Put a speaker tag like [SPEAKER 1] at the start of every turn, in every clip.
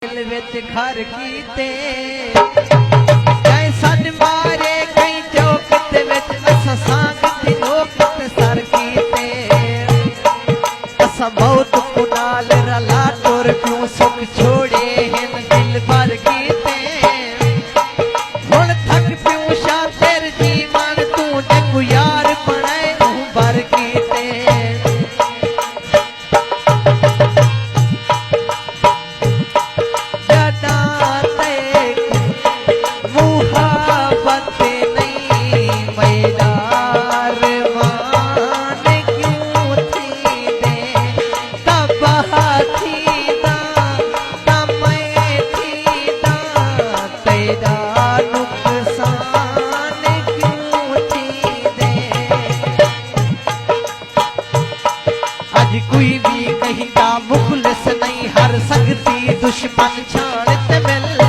[SPEAKER 1] दिल विच घर कीते कई सन मारे कई चौकत विच असां सांग दी लोकत सर कीते असां मौत को नाल रला टुर पियूं सुख छोड़े हिन दिल भर कीते हुण थक पियूं शातिर जीवन तू जग यार बनाए तू भर कीते कोई भी कहिंदा मुखलिस नहीं हर सकती दुश्मन छाणत मिल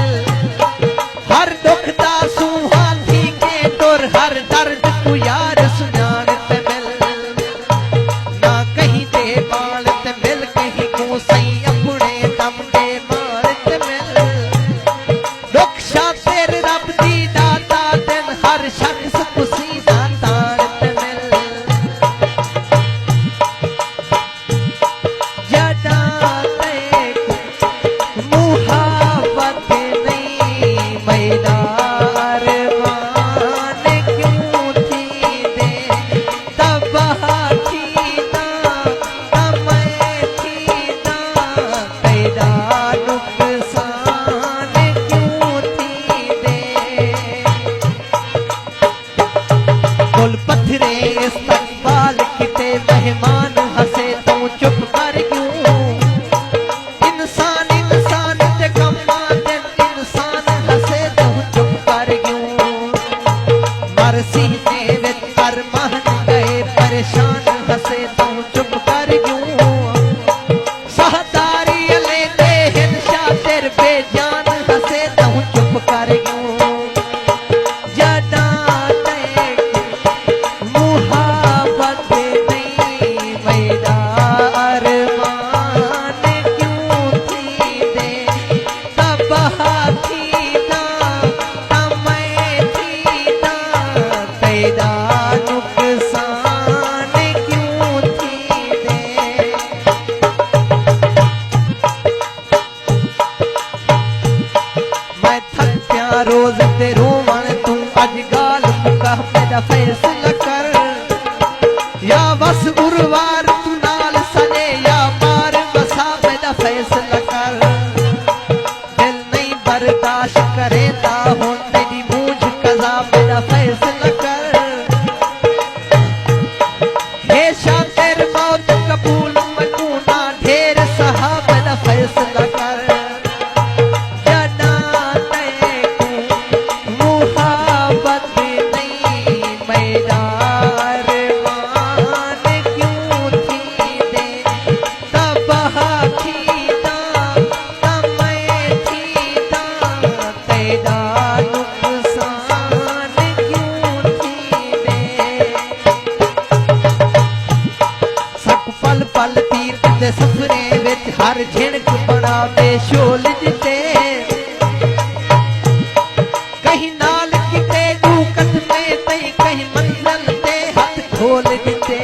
[SPEAKER 1] हर दुख दा सूहा थी के तुर हर दर्द को यार सुनाणत मिल ना कहीं दे बालत मिल कहीं को सही अपने दम दे मारत मिल दुख शातिर रब दी दाता दिन हर शख्स को सीधा तारत मिल पत्थरे इस्तकबाल किते मेहमान हंसे तू चुप कर क्यों इंसान इंसान ते कम्मा ते इंसान हंसे तू चुप कर क्यों मर सीने विच कर महन गए परेशान हंसे तू चुप कर क्यों सहदारी ले दे हिन शातिर बेजान हंसे तू चुप कर क्यों रोज ते रोवण तू अज गाल मुका मेरा फैसला कर या बस उर्वार तू नाल सने या मार बसा मेरा फैसला कर दिल नहीं बर्दाश्त करेता हो तेरी मूझ कजा मेरा फैसला कर हे शातिर मौत कबूल मकूना ढेर सहा मेरा फैसला कर पल तीर ते सफरे विच हर झिणक बनावे शोल जिते कहीं नाल किते दूकत में तई कहीं मंजिल ते हाथ खोल जिते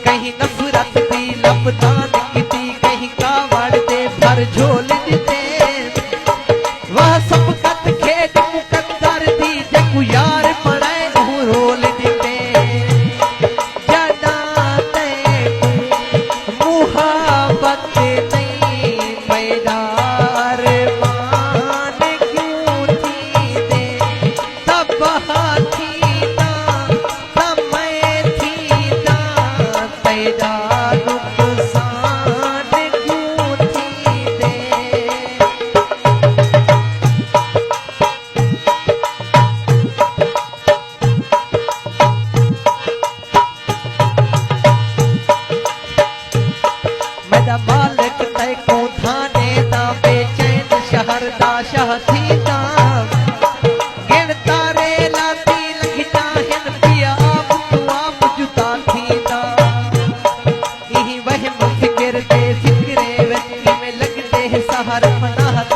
[SPEAKER 1] कहीं नफरत दी लपदान किती कहीं कावड़ दे भर झोल जिते वह सब कत खेत मुकद्दर दी जकु यार बनाए हूं रोल जिते मालिक तय को थाने दा बेचैन शहर दा शाह थी दा गिण तारे लाती लखता हिन पिया आप तू आप जुता थी दा यही वहम फिक्र दे फिक्रे विच में लगदे सहारा पनाह